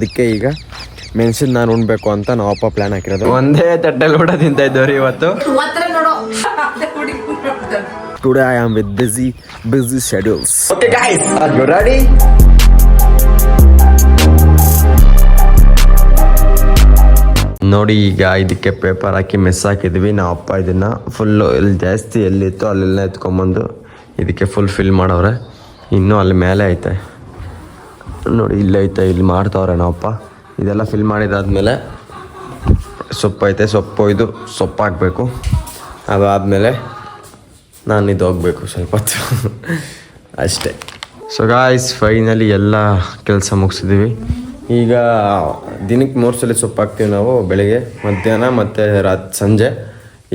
ಅದಕ್ಕೆ ಈಗ ಮೆಣಸಿನ ನಾನು ಉಣ್ಬೇಕು ಅಂತ ನಾವು ಅಪ್ಪ ಪ್ಲಾನ್ ಹಾಕಿರೋದು. ಒಂದೇ ತಟ್ಟೆಲ್ಲಿ ಊಟ ತಿಂತ ಇದ್ದವ್ರಿ ಇವತ್ತು. Today I am with busy schedules. Okay guys, are you ready? ನೋಡಿ ಈಗ ಇದಕ್ಕೆ ಪೇಪರ್ ಹಾಕಿ ಮೆಸ್ ಹಾಕಿದ್ವಿ. ನಾವು ಅಪ್ಪ ಇದನ್ನ ಫುಲ್ಲು ಎಲ್ಲಿ ಜಾಸ್ತಿ ಎಲ್ಲಿತ್ತು ಅಲ್ಲೆಲ್ಲ ಎತ್ಕೊಂಬಂದು ಇದಕ್ಕೆ ಫುಲ್ ಫಿಲ್ ಮಾಡವ್ರೆ. ಇನ್ನೂ ಅಲ್ಲಿ ಮೇಲೆ ಐತೆ ನೋಡಿ, ಇಲ್ಲೇ ಐತೆ, ಇಲ್ಲಿ ಮಾಡ್ತಾವ್ರೆ ನಾವಪ್ಪ. ಇದೆಲ್ಲ ಫಿಲ್ ಮಾಡಿದಾದ್ಮೇಲೆ ಸೊಪ್ಪು ಐತೆ, ಸೊಪ್ಪು ಹಾಕಬೇಕು. ಅದಾದಮೇಲೆ ನಾನು ಇದು ಹೋಗ್ಬೇಕು ಸ್ವಲ್ಪ ಹೊತ್ತು ಅಷ್ಟೇ. ಸೊ ಗಾಯ್ಸ್, ಫೈನಲಿ ಎಲ್ಲ ಕೆಲಸ ಮುಗಿಸಿದ್ದೀವಿ. ಈಗ ದಿನಕ್ಕೆ 3 ಸಲ ಸೊಪ್ಪು ಹಾಕ್ತೀವಿ ನಾವು, ಬೆಳಿಗ್ಗೆ, ಮಧ್ಯಾಹ್ನ ಮತ್ತು ಸಂಜೆ.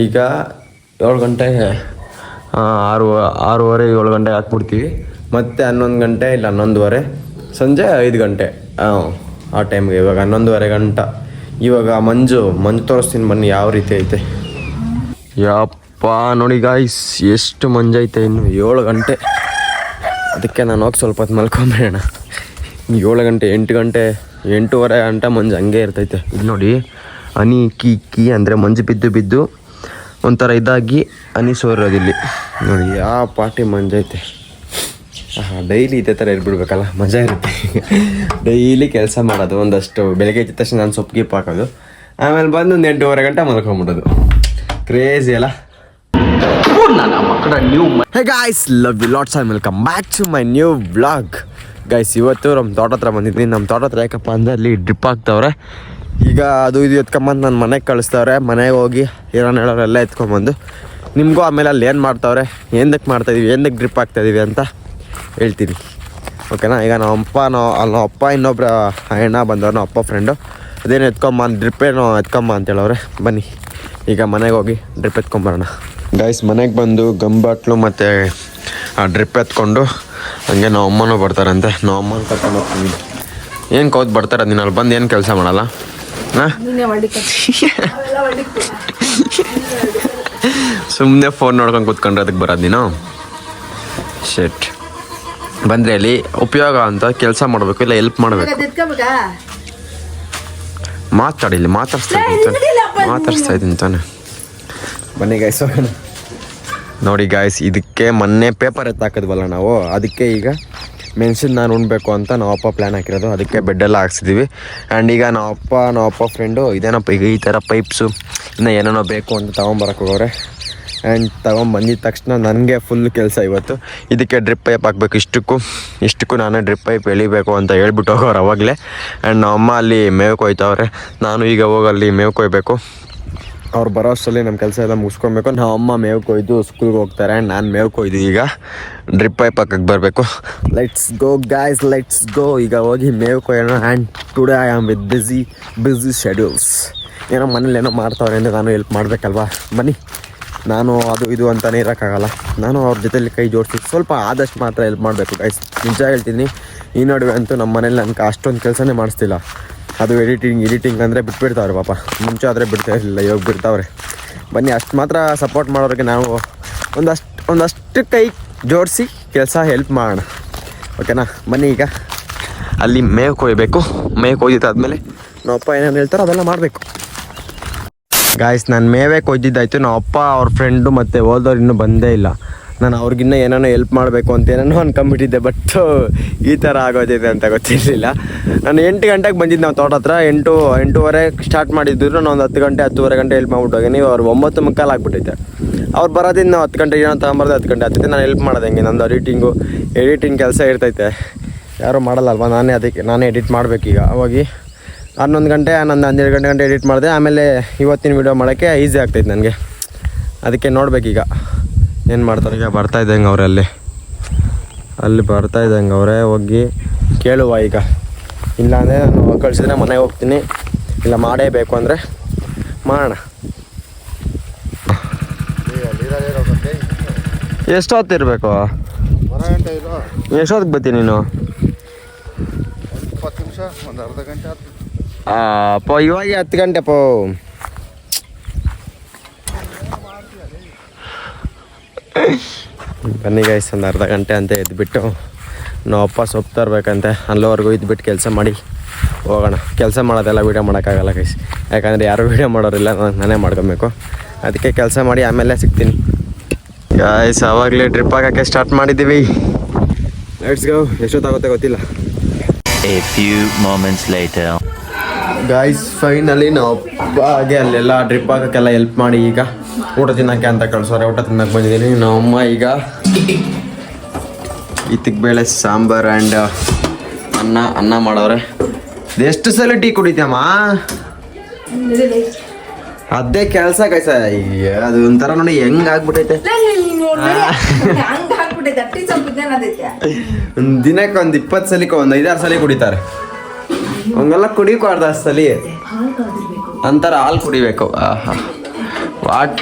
ಈಗ 7 ಗಂಟೆಗೆ 6:30 7 ಗಂಟೆಗೆ ಹಾಕ್ಬಿಡ್ತೀವಿ. ಮತ್ತು 11 ಗಂಟೆ ಇಲ್ಲ 11:30, ಸಂಜೆ 5 ಗಂಟೆ ಆ ಟೈಮ್ಗೆ. ಇವಾಗ 11:30 ಗಂಟೆ. ಇವಾಗ ಮಂಜು ತೋರಿಸ್ತೀನಿ ಬನ್ನಿ ಯಾವ ರೀತಿ ಐತೆ. ಯಪ್ಪ ನೋಡಿ ಗಾಯ್ಸ್, ಎಷ್ಟು ಮಂಜೈತೆ. ಇನ್ನು 7 ಗಂಟೆ. ಅದಕ್ಕೆ ನಾನು ಹೋಗಿ ಸ್ವಲ್ಪ ಹೊತ್ತು ಮಲ್ಕೊಂಬೇಡ. 7 ಗಂಟೆ 8 ಗಂಟೆ 8:30 ಗಂಟೆ ಮಂಜು ಹಂಗೆ ಇರ್ತೈತೆ. ಇದು ನೋಡಿ, ಹನಿ ಕಿ ಅಂದರೆ ಮಂಜು ಬಿದ್ದು ಒಂಥರ ಇದಾಗಿ ಹನಿ ಸೋರೋದಿಲ್ಲಿ ನೋಡಿ. ಯಾವ ಪಾಟಿ ಮಂಜೈತೆ. ಡೈಲಿ ಇದೇ ಥರ ಇರ್ಬಿಡ್ಬೇಕಲ್ಲ, ಮಜಾ ಇರುತ್ತೆ. ಡೈಲಿ ಕೆಲಸ ಮಾಡೋದು. ಒಂದಷ್ಟು ಬೆಳಗ್ಗೆ ಎದ್ದ ತಕ್ಷಣ ನಾನು ಸೊಪ್ಪು ಗೀಪ್ ಹಾಕೋದು, ಆಮೇಲೆ ಬಂದು ಒಂದು 8:30 ಗಂಟೆ ಮಲ್ಕೊಂಬಿಡೋದು. ಕ್ರೇಜಿ ಅಲ್ಲ. Hey guys, love you lots and welcome back to my new vlog. Guys, ಇವತ್ತು ನಮ್ಮ ತೋಟ ಹತ್ರ ಬಂದಿದ್ದೀನಿ. ನಮ್ಮ ತೋಟ ಹತ್ರ ಯಾಕಪ್ಪ ಅಂದರೆ ಅಲ್ಲಿ ಡ್ರಿಪ್ ಹಾಕ್ತವ್ರೆ. ಈಗ ಅದು ಇದು ಎತ್ಕೊಂಬಂದು ನನ್ನ ಮನೆಗೆ ಕಳಿಸ್ತವ್ರೆ. ಮನೆಗೆ ಹೋಗಿ ಹೇಳೋರೆಲ್ಲ ಎತ್ಕೊಂಬಂದು ನಿಮಗೂ ಆಮೇಲೆ ಅಲ್ಲಿ ಏನು ಮಾಡ್ತಾವ್ರೆ, ಏನಕ್ಕೆ ಮಾಡ್ತಾಯಿದ್ದೀವಿ, ಏನಕ್ಕೆ ಡ್ರಿಪ್ ಹಾಕ್ತಾಯಿದ್ದೀವಿ ಅಂತ ಹೇಳ್ತೀನಿ, ಓಕೆನಾ. ಈಗ ನಮ್ಮ ಅಪ್ಪ ಇನ್ನೊಬ್ಬರ ಅಣ್ಣ ಬಂದವ್ರು, ನಮ್ಮ ಅಪ್ಪ ಫ್ರೆಂಡು. ಅದೇನು ಡ್ರಿಪ್ಪೇನೋ ಎತ್ಕೊಂಬ ಅಂತ ಹೇಳವ್ರೆ. ಬನ್ನಿ ಈಗ ಮನೆಗೆ ಹೋಗಿ ಡ್ರಿಪ್ ಎತ್ಕೊಂಬರೋಣ. ಗೈಸ್, ಮನೆಗೆ ಬಂದು ಗಂಬಾಟ್ಲು ಮತ್ತು ಡ್ರಿಪ್ ಎತ್ಕೊಂಡು ಹಂಗೆ ನಮ್ಮ ಅಮ್ಮನೂ ಬರ್ತಾರಂತೆ. ನಮ್ಮ ಅಮ್ಮನ ಕರ್ಕೊಂಡು ಹೋಗ್ತೀನಿ. ಏನು ಕೌತ್ ಬರ್ತಾರೆ, ನೀನು ಅಲ್ಲಿ ಬಂದು ಏನು ಕೆಲಸ ಮಾಡಲ್ಲ. ಸುಮ್ಮನೆ ಫೋನ್ ನೋಡ್ಕೊಂಡು ಕೂತ್ಕೊಂಡ್ರೆ ಅದಕ್ಕೆ ಬರೋದು ನೀನು. ಶೆಟ್ ಬಂದರೆ ಅಲ್ಲಿ ಉಪಯೋಗ ಅಂತ ಕೆಲಸ ಮಾಡಬೇಕು, ಇಲ್ಲ ಹೆಲ್ಪ್ ಮಾಡಬೇಕು. ಮಾತಾಡಿಸ್ತಾ ಇದ್ದೀನಿ ತಾನೆ. ಬನ್ನಿ ಗಾಯ್ಸ್ ಹೋಗೋಣ. ನೋಡಿ ಗಾಯ್ಸ್, ಇದಕ್ಕೆ ಮೊನ್ನೆ ಪೇಪರ್ ಎತ್ತಾಕಿದ್ವಲ್ಲ ನಾವು, ಅದಕ್ಕೆ ಈಗ ಮೆಣಸಿನ ನಾನು ಉಣ್ಬೇಕು ಅಂತ ನಾವು ಅಪ್ಪ ಪ್ಲ್ಯಾನ್ ಹಾಕಿರೋದು. ಅದಕ್ಕೆ ಬೆಡ್ಡೆಲ್ಲ ಹಾಕ್ಸಿದ್ದೀವಿ. ಆ್ಯಂಡ್ ಈಗ ನಮ್ಮ ಅಪ್ಪ ಫ್ರೆಂಡು ಇದೇನಪ್ಪ ಈಗ ಈ ಥರ ಪೈಪ್ಸು ಇನ್ನು ಏನೇನೋ ಬೇಕು ಅಂತ ತೊಗೊಂಬರಕ್ಕೆ ಹೋಗೋರೆ. ಆ್ಯಂಡ್ ತೊಗೊಂಬಂದಿದ ತಕ್ಷಣ ನನಗೆ ಫುಲ್ ಕೆಲಸ ಇವತ್ತು. ಇದಕ್ಕೆ ಡ್ರಿಪ್ ಪೈಪ್ ಹಾಕಬೇಕು. ಇಷ್ಟಕ್ಕೂ ನಾನೇ ಡ್ರಿಪ್ ಪೈಪ್ ಎಳಿಬೇಕು ಅಂತ ಹೇಳ್ಬಿಟ್ಟು ಹೋಗೋರು ಅವಾಗಲೇ. ಆ್ಯಂಡ್ ನಮ್ಮ ಅಮ್ಮ ಅಲ್ಲಿ ಮೇವು ಕೊಯ್ತವ್ರೆ. ನಾನು ಈಗ ಹೋಗಿ ಅಲ್ಲಿ ಮೇವು ಕೊಯ್ಬೇಕು. ಅವ್ರು ಬರೋ ಅಷ್ಟರಲ್ಲಿ ನಮ್ಮ ಕೆಲಸ ಎಲ್ಲ ಮುಗಿಸ್ಕೊಬೇಕು. ನಾವು ಅಮ್ಮ ಮೇವು ಕೊಯ್ದು ಸ್ಕೂಲ್ಗೆ ಹೋಗ್ತಾರೆ. ಆ್ಯಂಡ್ ನಾನು ಮೇವು ಕೊಯ್ದು ಈಗ ಡ್ರಿಪ್ ಪೈಪ್ ಹಾಕಕ್ಕೆ ಬರಬೇಕು. Let's go guys, let's go. ಈಗ ಹೋಗಿ ಮೇವು ಕೊಯ್ಯೋಣ. And today I am with busy schedules. ಏನೋ ಮನೇಲಿ ಏನೋ ಮಾಡ್ತಾವ್ರೆ ಅಂದರೆ ನಾನು ಹೆಲ್ಪ್ ಮಾಡಬೇಕಲ್ವಾ. ಬನ್ನಿ, ನಾನು ಅದು ಇದು ಅಂತಲೇ ಇರೋಕ್ಕಾಗಲ್ಲ. ನಾನು ಅವ್ರ ಜೊತೆಲಿ ಕೈ ಜೋಡಿಸಿ ಸ್ವಲ್ಪ ಆದಷ್ಟು ಮಾತ್ರ ಹೆಲ್ಪ್ ಮಾಡಬೇಕು ಗೈಸ್. ನಿಜ ಹೇಳ್ತೀನಿ, ಈ ನಡುವೆ ಅಂತೂ ನಮ್ಮ ಮನೇಲಿ ನನಗೆ ಅಷ್ಟೊಂದು ಕೆಲಸನೇ ಮಾಡಿಸ್ತಿಲ್ಲ. ಅದು ಎಡಿಟಿಂಗ್ ಅಂದರೆ ಬಿಟ್ಬಿಡ್ತಾವ್ರೆ ಪಾಪ. ಮುಂಚೆ ಆದರೆ ಬಿಡ್ತಾ ಇರಲಿಲ್ಲ, ಇವಾಗ ಬಿಡ್ತಾವ್ರೆ. ಬನ್ನಿ, ಅಷ್ಟು ಮಾತ್ರ ಸಪೋರ್ಟ್ ಮಾಡೋರಿಗೆ ನಾವು ಒಂದಷ್ಟು ಕೈ ಜೋಡಿಸಿ ಕೆಲಸ ಹೆಲ್ಪ್ ಮಾಡೋಣ, ಓಕೆನಾ. ಬನ್ನಿ ಈಗ ಅಲ್ಲಿ ಮೇವು ಕೊಯ್ಬೇಕು. ಮೇವು ಕೊಯ್ದಿದ್ದಾದ್ಮೇಲೆ ನಾವಪ್ಪ ಏನೇನು ಹೇಳ್ತಾರೋ ಅದೆಲ್ಲ ಮಾಡಬೇಕು. ಗಾಯ್ಸ್, ನಾನು ಮೇವೇ ಕೊಯ್ದಿದ್ದಾಯಿತು. ನಮ್ಮ ಅಪ್ಪ ಅವ್ರ ಫ್ರೆಂಡು ಮತ್ತು ಹೋದವ್ರು ಇನ್ನೂ ಬಂದೇ ಇಲ್ಲ. ನಾನು ಅವ್ರಿಗಿನ್ನೂ ಏನೇನೋ ಹೆಲ್ಪ್ ಮಾಡಬೇಕು ಅಂತ ಏನೇನೋ ಅಂದ್ಕೊಂಬಿಟ್ಟಿದ್ದೆ. ಬಟ್ ಈ ಥರ ಆಗೋದಿದೆ ಅಂತ ಗೊತ್ತಿರಲಿಲ್ಲ. ನಾನು 8 ಗಂಟೆಗೆ ಬಂದಿದ್ದು ನಾವು ತೋಟ ಹತ್ರ. 8:30 ಸ್ಟಾರ್ಟ್ ಮಾಡಿದ್ರು. ನಾನು ಒಂದು 10 ಗಂಟೆ 10:30 ಗಂಟೆ ಹೆಲ್ಪ್ ಮಾಡ್ಬಿಟ್ಟು ಅವ್ರು 9:45 ಆಗ್ಬಿಟ್ಟೈತೆ. ಅವ್ರು ಬರೋದಿಂದ ನಾವು 10 ಗಂಟೆಗೆ ಏನೋ ತೊಗೊಂಬರ್ದು 10 ಗಂಟೆ ಆಗ್ತೈತೆ. ನಾನು ಹೆಲ್ಪ್ ಮಾಡೋದು ಹೆಂಗೆ, ನಂದು ಎಡಿಟಿಂಗ್ ಕೆಲಸ ಇರ್ತೈತೆ. ಯಾರೂ ಮಾಡಲ್ಲಲ್ವ, ನಾನೇ ಎಡಿಟ್ ಮಾಡಬೇಕು. ಈಗ ಹೋಗಿ 11 ಗಂಟೆ 12 ಗಂಟೆ ಎಡಿಟ್ ಮಾಡಿದೆ. ಆಮೇಲೆ ಇವತ್ತಿನ ವೀಡಿಯೋ ಮಾಡೋಕ್ಕೆ ಈಸಿ ಆಗ್ತೈತೆ ನನಗೆ. ಅದಕ್ಕೆ ನೋಡ್ಬೇಕೀಗ ಏನು ಮಾಡ್ತಾರೆ. ಈಗ ಬರ್ತಾಯಿದ್ದಂಗೆ ಅವರೇ ಅಲ್ಲಿ ಬರ್ತಾಯಿದ್ದಂಗೆ ಅವರೇ ಹೋಗಿ ಕೇಳುವ. ಈಗ ಇಲ್ಲಾಂದರೆ ನಾನು ಕಳಿಸಿದ್ರೆ ಮನೆಗೆ ಹೋಗ್ತೀನಿ, ಇಲ್ಲ ಮಾಡೇಬೇಕು ಅಂದರೆ ಮಾಡೋಣ. ಎಷ್ಟೊತ್ತಿರಬೇಕು? ಎಷ್ಟೊತ್ತಿಗೆ ಬರ್ತೀನಿ ನೀನು? 20 ನಿಮಿಷ, ಒಂದು ಅರ್ಧ ಗಂಟೆ ಆಯ್ತು. ಇವಾಗ 10 ಗಂಟೆ ಬನ್ನಿ ಗೈಸ್, ಒಂದು ಅರ್ಧ ಗಂಟೆ ಅಂತ ಎದ್ಬಿಟ್ಟು ನಾವು ಅಪ್ಪ ಸೊಪ್ಪು ತರಬೇಕಂತೆ. ಅಲ್ಲಿವರೆಗೂ ಇದ್ಬಿಟ್ಟು ಕೆಲಸ ಮಾಡಿ ಹೋಗೋಣ. ಕೆಲಸ ಮಾಡೋದೆಲ್ಲ ವೀಡಿಯೋ ಮಾಡೋಕ್ಕಾಗಲ್ಲ ಗೈಸ್, ಯಾಕಂದರೆ ಯಾರು ವೀಡಿಯೋ ಮಾಡೋರಿಲ್ಲ, ನಾನೇ ಮಾಡ್ಕೊಬೇಕು. ಅದಕ್ಕೆ ಕೆಲಸ ಮಾಡಿ ಆಮೇಲೆ ಸಿಗ್ತೀನಿ ಗಾಯ್ಸ್. ಆವಾಗಲೇ ಟ್ರಿಪ್ ಆಗೋಕ್ಕೆ ಸ್ಟಾರ್ಟ್ ಮಾಡಿದ್ದೀವಿ. Let's go. ಎಷ್ಟೊತ್ತಾಗುತ್ತೆ ಗೊತ್ತಿಲ್ಲ. A few moments later. Guys finally ನಾವು ಹಾಗೆ ಅಲ್ಲೆಲ್ಲ ಡ್ರಿಪ್ ಹಾಕೋಕ್ಕೆಲ್ಲ ಹೆಲ್ಪ್ ಮಾಡಿ ಈಗ ಊಟ ತಿನ್ನೋಕ್ಕೆ ಅಂತ ಕಳ್ಸೋರೆ. ಊಟ ತಿನ್ನಕ್ಕೆ ಬಂದಿದ್ದೀನಿ. ನಮ್ಮಮ್ಮ ಈಗ ಇತ್ತಿಗೆ ಬೇಳೆ ಸಾಂಬಾರು ಆ್ಯಂಡ್ ಅನ್ನ ಮಾಡೋರೆ. ಎಷ್ಟು ಸಲ ಟೀ ಕುಡಿತಮ್ಮ? ಅದೇ ಕೆಲಸ ಗೈಸ. ಅದು ಒಂಥರ ನೋಡಿ ಹೆಂಗ್ ಆಗ್ಬಿಟ್ಟೈತೆ. ದಿನಕ್ಕೆ ಒಂದು 20 ಸಲಿಕ್ಕೆ ಒಂದು 5-6 ಸಲ ಕುಡಿತಾರೆ. ಹಂಗೆಲ್ಲ ಕುಡಿಯಬಾರ್ದು ಸಲ ಅಂತಾರ. ಹಾಲು ಕುಡಿಬೇಕು. ಆಹಾ ವಾಟ್.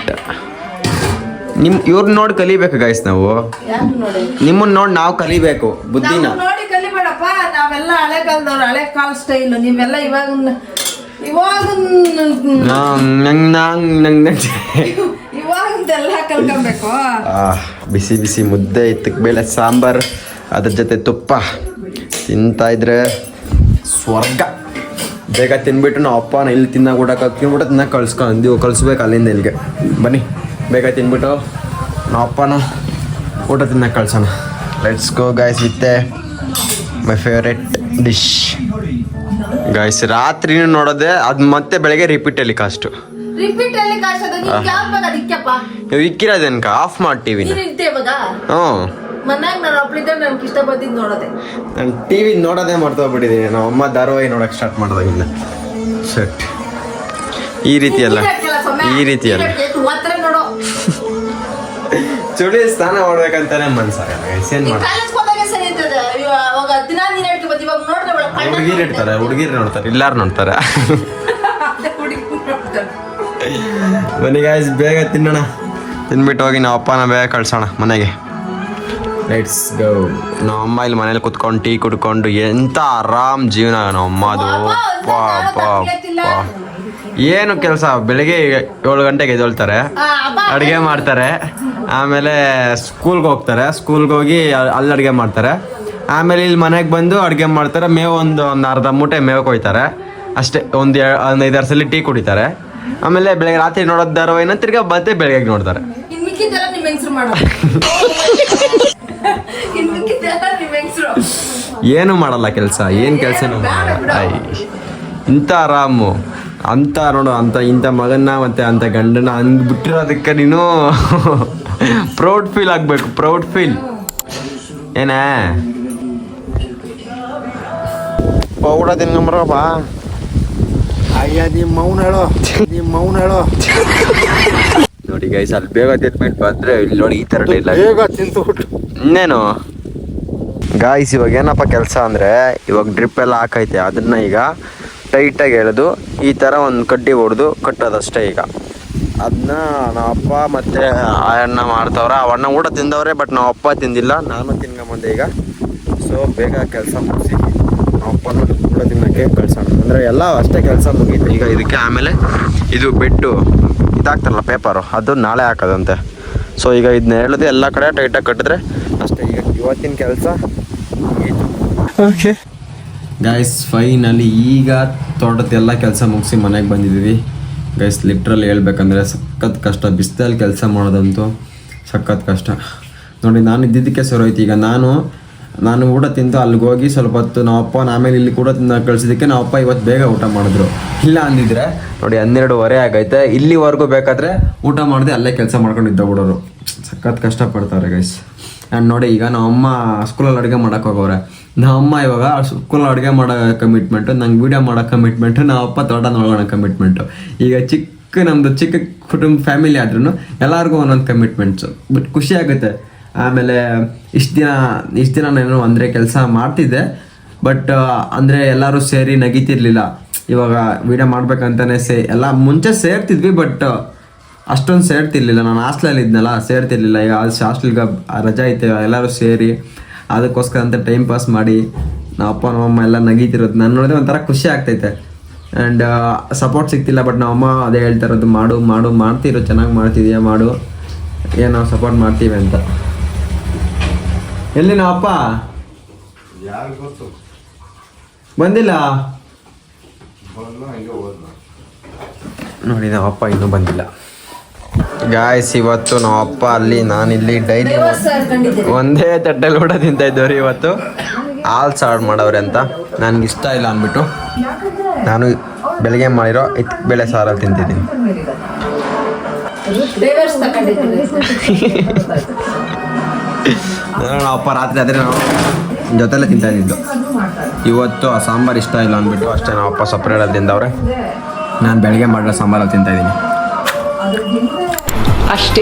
ಇವ್ರನ್ನ ನೋಡಿ ಕಲಿಬೇಕು ಗೈಸ್ ನಾವು. ನಿಮ್ಮನ್ನ ನೋಡಿ ನಾವು ಕಲಿಬೇಕು ಬುದ್ಧಿನ. ನೋಡಿ ಕಲಿಬೇಡಪ್ಪ, ನಾವೆಲ್ಲ ಹಳೆ ಕಾಲದವ್ರು, ಹಳೆ ಕಾಲ ಸ್ಟೈಲ್. ನೀವೆಲ್ಲ ಇವಾಗ ಇವಾಗದೆಲ್ಲ ಕಲ್ಕೊಬೇಕು. ಬಿಸಿ ಬಿಸಿ ಮುದ್ದೆ, ಇತ್ತಕ್ಕೆ ಬೇಳೆ ಸಾಂಬಾರು, ಅದ್ರ ಜೊತೆ ತುಪ್ಪ ತಿಂತಾ ಇದ್ರೆ ಸ್ವರ್ಗ. ಬೇಗ ತಿನ್ಬಿಟ್ಟು ನಾವು ಅಪ್ಪನ ಇಲ್ಲಿ ತಿನ್ನಬಿಟ್ಟು ತಿನ್ನಕ್ಕೆ ಕಳಿಸ್ಬೇಕು ಅಲ್ಲಿಂದ ಇಲ್ಲಿಗೆ. ಬನ್ನಿ ಬೇಗ ತಿನ್ಬಿಟ್ಟು ನಾವು ಅಪ್ಪನ ಊಟ ತಿನ್ನಕ್ಕೆ ಕಳ್ಸೋಣ. Let's go guys with my favourite dish. Guys ರಾತ್ರಿ ನೋಡೋದೆ ಅದು ಮತ್ತೆ ಬೆಳಗ್ಗೆ ರಿಪೀಟ್ ಟೆಲಿಕಾಸ್ಟ್. ರಿಪೀಟ್ ಅಲ್ಲಿ ಕಾಸೋದು ನಿಮ್ಗೆ ಯಾವ್ದು ಬೇಕು ಅದಕ್ಕೆಪ್ಪ. ಇಕ್ಕಿರೋದೇನ್ಕ ಆಫ್ ಮಾಡಿ ಟಿವಿನ. ನೀನಿರ್ತೆ ಇವಾಗ ಹ್ಞೂ ಮನ್ಯಾಗ ನಾನು ಒಬ್ಳಿದ್ದೆ ನನ್ಗೆ ಇಷ್ಟ ಬಂದಿದ್ದು ನೋಡೋದೆ. ನಾನು ಟಿವಿ ನೋಡೋದೇ ಮರ್ತೋಗ್ಬಿಟ್ಟಿದ್ದೀನಿ. ನಾವು ಅಮ್ಮ ಧಾರಾವಾಹಿ ನೋಡೋಕೆ ಸ್ಟಾರ್ಟ್ ಮಾಡ್ದಾಗಿಲ್ಲ. ಶಟ್ ಈ ರೀತಿಯಲ್ಲ ಒತ್ತರ ನೋಡೋ. ಚುಳಿ ಸ್ನಾನ ಮಾಡ್ಬೇಕಂತಾನೆ ಮನ್ಸಾಗಲ್ಲ. ಏನ್ ಮಾಡ ಕಾಲೇಜ್ ಹೋದಾಗ ಸರಿ ಇರ್ತದೆ. ಅವಾಗ ದಿನ ನೀನ್ ಹೇಳ್ತೀವಿ, ಇವಾಗ ನೋಡಿದ್ರೆ ಹುಡುಗಿರು ಇರ್ತಾರೆ, ಹುಡುಗಿರು ನೋಡ್ತಾರೆ, ಎಲ್ಲಾರು ನೋಡ್ತಾರೆ. ಬನ್ನಿ ಗಾಯ್ಸ್ ಬೇಗ ತಿನ್ನೋಣ. ತಿನ್ಬಿಟ್ಟು ಹೋಗಿ ನಾವು ಅಪ್ಪನ ಬೇಗ ಕಳ್ಸೋಣ ಮನೆಗೆ. Let's go. ನಾವು ಅಮ್ಮ ಇಲ್ಲಿ ಮನೇಲಿ ಕುತ್ಕೊಂಡು ಟೀ ಕುಡ್ಕೊಂಡು ಎಂತ ಆರಾಮ್ ಜೀವನ ನಾವು ಅಮ್ಮದು. ಏನು ಕೆಲಸ, ಬೆಳಿಗ್ಗೆ 7 ಗಂಟೆಗೆ ಎದ್ದೇಳ್ತಾರೆ, ಅಡುಗೆ ಮಾಡ್ತಾರೆ, ಆಮೇಲೆ ಸ್ಕೂಲ್ಗೆ ಹೋಗ್ತಾರೆ, ಸ್ಕೂಲ್ಗೆ ಹೋಗಿ ಅಲ್ಲಿ ಅಡುಗೆ ಮಾಡ್ತಾರೆ, ಆಮೇಲೆ ಇಲ್ಲಿ ಮನೆಗೆ ಬಂದು ಅಡುಗೆ ಮಾಡ್ತಾರೆ, ಮೇವು ಒಂದು ಅರ್ಧ ಮೂಟೆ ಮೇವು ಕೊಯ್ತಾರೆ ಅಷ್ಟೇ. ಒಂದು 5-6 ಸಲ ಟೀ ಕುಡಿತಾರೆ, ಆಮೇಲೆ ಬೆಳಗ್ಗೆ ರಾತ್ರಿ ನೋಡೋದು ಧಾರಾವಾಹಿನ ತಿರ್ಗಾ ಮತ್ತೆ ಬೆಳಗ್ಗೆ ನೋಡ್ತಾರೆ. ಏನು ಮಾಡಲ್ಲ ಕೆಲಸ, ಏನು ಕೆಲಸನೂ ಮಾಡಲ್ಲ. ಇಂಥ ಆರಾಮು ಅಂತ ನೋಡು, ಇಂಥ ಮಗನ್ನ ಮತ್ತೆ ಅಂಥ ಗಂಡನ ಹಂಗೆ ಬಿಟ್ಟಿರೋದಕ್ಕೆ ನೀನು ಪ್ರೌಡ್ ಫೀಲ್ ಆಗಬೇಕು. ಪ್ರೌಡ್ ಫೀಲ್ ಏನೇ ಊಟ ತಿನ್ಕೊಂಬರಪ್ಪ. ಅಯ್ಯ ನಿಮ್ಮ ಮೌನ ಹೇಳೋ ನೋಡಿ ಗೈಸ್ ಅಲ್ಲಿ ಬೇಗ ತಿನ್ಬಿಟ್ಟು ಬಂದ್ರೆ ಇಲ್ಲಿ ನೋಡಿ ಈ ಥರ ಇಲ್ಲ. ಬೇಗ ತಿಂದ್ಬಿಟ್ಟು ಇನ್ನೇನು ಗಾಯ್ಸ್ ಇವಾಗ ಏನಪ್ಪ ಕೆಲಸ ಅಂದರೆ, ಇವಾಗ ಡ್ರಿಪ್ ಎಲ್ಲ ಹಾಕೈತೆ, ಅದನ್ನು ಈಗ ಟೈಟಾಗಿ ಎಳೆದು ಈ ಥರ ಒಂದು ಕಡ್ಡಿ ಹೊಡೆದು ಕಟ್ಟೋದಷ್ಟೇ. ಈಗ ಅದನ್ನ ನಾವು ಅಪ್ಪ ಮತ್ತು ಅಣ್ಣ ಮಾಡ್ತವ್ರೆ. ಅಣ್ಣ ಊಟ ತಿಂದವ್ರೆ, ಬಟ್ ನಾವು ಅಪ್ಪ ತಿಂದಿಲ್ಲ, ನಾನು ತಿನ್ಕೊಂಬಂದೆ ಈಗ. ಸೊ ಬೇಗ ಕೆಲಸ ಮುಗಿಸಿ ನಾವು ಅಪ್ಪನ ಊಟ ತಿನ್ನೋಕ್ಕೆ ಕಳ್ಸೋಣ. ಅಂದರೆ ಎಲ್ಲ ಅಷ್ಟೇ ಕೆಲಸ ಮುಗೀತು ಈಗ. ಇದಕ್ಕೆ ಆಮೇಲೆ ಇದು ಬೆಡ್ಡು ಇದಾಗ್ತಾರಲ್ಲ ಪೇಪರು, ಅದು ನಾಳೆ ಹಾಕೋದಂತೆ. ಸೊ ಈಗ ಇದನ್ನ ಹೇಳಿದೆ ಎಲ್ಲ ಕಡೆ ಟೈಟಾಗಿ ಕಟ್ಟಿದ್ರೆ ಅಷ್ಟೇ. ಈಗ ಇವತ್ತಿನ ಕೆಲಸ ಮುಗೀತು. ಓಕೆ ಗೈಸ್ ಫೈನಲಿ ಈಗ ತೋಟದೆಲ್ಲ ಕೆಲಸ ಮುಗಿಸಿ ಮನೆಗೆ ಬಂದಿದ್ದೀವಿ ಗೈಸ್. ಲಿಟ್ರಲಿ ಹೇಳ್ಬೇಕಂದ್ರೆ ಸಖತ್ ಕಷ್ಟ. ಬಿಸಿಲಲ್ಲಿ ಕೆಲಸ ಮಾಡೋದಂತೂ ಸಖತ್ ಕಷ್ಟ. ನೋಡಿ ನಾನು ಇದ್ದಿದ್ದಕ್ಕೆ ಸರೋಯ್ತು. ಈಗ ನಾನು ಊಟ ತಿಂದು ಅಲ್ಲಿಗೆ ಹೋಗಿ ಸ್ವಲ್ಪ ಹೊತ್ತು ನಾವು ಅಪ್ಪ ಆಮೇಲೆ ಇಲ್ಲಿ ಕೂಡ ತಿನ್ನ ಕಳಿಸಿದ್ದಕ್ಕೆ ನಾವು ಅಪ್ಪ ಇವತ್ತು ಬೇಗ ಊಟ ಮಾಡಿದ್ರು. ಇಲ್ಲ ಅಂದಿದ್ರೆ ನೋಡಿ 12:15 ಆಗೈತೆ. ಇಲ್ಲಿವರೆಗೂ ಬೇಕಾದರೆ ಊಟ ಮಾಡದೆ ಅಲ್ಲೇ ಕೆಲಸ ಮಾಡ್ಕೊಂಡು ಇದ್ದೋಗ್ಬಿಡೋರು. ಸಖತ್ ಕಷ್ಟಪಡ್ತಾರೆ ಗೈಸ್. ಆ್ಯಂಡ್ ನೋಡಿ ಈಗ ನಾವು ಅಮ್ಮ ಸ್ಕೂಲಲ್ಲಿ ಅಡುಗೆ ಮಾಡೋಕೆ ಹೋಗೋರೆ. ನಾವು ಅಮ್ಮ ಇವಾಗ ಸ್ಕೂಲಲ್ಲಿ ಅಡುಗೆ ಮಾಡೋ ಕಮಿಟ್ಮೆಂಟು, ನಂಗೆ ವೀಡಿಯೋ ಮಾಡೋ ಕಮಿಟ್ಮೆಂಟು, ನಾವು ಅಪ್ಪ ತೋಟ ನೋಡೋಣ ಕಮಿಟ್ಮೆಂಟು. ಈಗ ನಮ್ಮದು ಚಿಕ್ಕ ಕುಟುಂಬ ಫ್ಯಾಮಿಲಿ ಆದ್ರೂ ಎಲ್ಲರಿಗೂ ಒಂದೊಂದು ಕಮಿಟ್ಮೆಂಟ್ಸು. ಬಟ್ ಖುಷಿ ಆಗುತ್ತೆ. ಆಮೇಲೆ ಇಷ್ಟು ದಿನ ನಾನು ಅಂದರೆ ಕೆಲಸ ಮಾಡ್ತಿದ್ದೆ, ಬಟ್ ಅಂದರೆ ಎಲ್ಲರೂ ಸೇರಿ ನಗಿತಿರ್ಲಿಲ್ಲ. ಇವಾಗ ವೀಡಿಯೋ ಮಾಡ್ಬೇಕಂತಾನೆ ಎಲ್ಲ ಮುಂಚೆ ಸೇರ್ತಿದ್ವಿ, ಬಟ್ ಅಷ್ಟೊಂದು ಸೇರ್ತಿರ್ಲಿಲ್ಲ. ನಾನು ಹಾಸ್ಟೆಲಲ್ಲಿ ಇದ್ನಲ್ಲ, ಸೇರ್ತಿರ್ಲಿಲ್ಲ. ಈಗ ಹಾಸ್ಟೆಲ್ಗೆ ರಜಾ ಐತೆ, ಎಲ್ಲರೂ ಸೇರಿ ಅದಕ್ಕೋಸ್ಕರ ಅಂತ ಟೈಮ್ ಪಾಸ್ ಮಾಡಿ ನಮ್ಮ ಅಪ್ಪ ನಮ್ಮಮ್ಮ ಎಲ್ಲ ನಗೀತಿರೋದು ನಾನು ನೋಡಿದ್ರೆ ಒಂಥರ ಖುಷಿ ಆಗ್ತೈತೆ. ಆ್ಯಂಡ್ ಸಪೋರ್ಟ್ ಸಿಗ್ತಿಲ್ಲ, ಬಟ್ ನಮ್ಮಮ್ಮ ಅದೇ ಹೇಳ್ತಾ ಇರೋದು, ಮಾಡ್ತಿರೋ, ಚೆನ್ನಾಗಿ ಮಾಡ್ತಿದ್ಯಾ, ಮಾಡು, ಏನೋ ಸಪೋರ್ಟ್ ಮಾಡ್ತೀವಿ ಅಂತ. ಎಲ್ಲಿ ನಮ್ಮ ಅಪ್ಪ ಯಾರು ಗೊತ್ತು ಬಂದಿಲ್ಲ? ನೋಡಿ ನಮ್ಮ ಅಪ್ಪ ಇನ್ನೂ ಬಂದಿಲ್ಲ ಗಾಯ್ಸ್. ಇವತ್ತು ನಮ್ಮ ಅಪ್ಪ ಅಲ್ಲಿ ನಾನಿಲ್ಲಿ ಡೈಲಿ ಒಂದೇ ತಟ್ಟೆಲಿ ಊಟ ತಿಂತಾ ಇದ್ದವ್ರಿ. ಇವತ್ತು ಹಾಲು ಸಾರು ಮಾಡವ್ರೆ ಅಂತ ನನಗೆ ಇಷ್ಟ ಇಲ್ಲ ಅಂದ್ಬಿಟ್ಟು ನಾನು ಬೆಳಗ್ಗೆ ಮಾಡಿರೋ ಬೇಳೆ ಸಾರಲ್ಲಿ ತಿಂತಿದ್ದೀನಿ. ನಮ್ಮ ಅಪ್ಪ ರಾತ್ರಿ ನಾವು ಜೊತೆಲೆ ತಿಂತಾ ಇದ್ದಿದ್ದು. ಇವತ್ತು ಆ ಸಾಂಬಾರು ಇಷ್ಟ ಇಲ್ಲ ಅಂದ್ಬಿಟ್ಟು ಅಷ್ಟೇ ನಮ್ಮ ಅಪ್ಪ ಸಪ್ರೇಟಲ್ಲಿ ತಿಂದವ್ರೆ. ನಾನು ಬೆಳಗ್ಗೆ ಮಾಡಿರೋ ಸಾಂಬಾರಲ್ಲಿ ತಿಂತಾ ಇದ್ದೀನಿ ಅಷ್ಟೇ.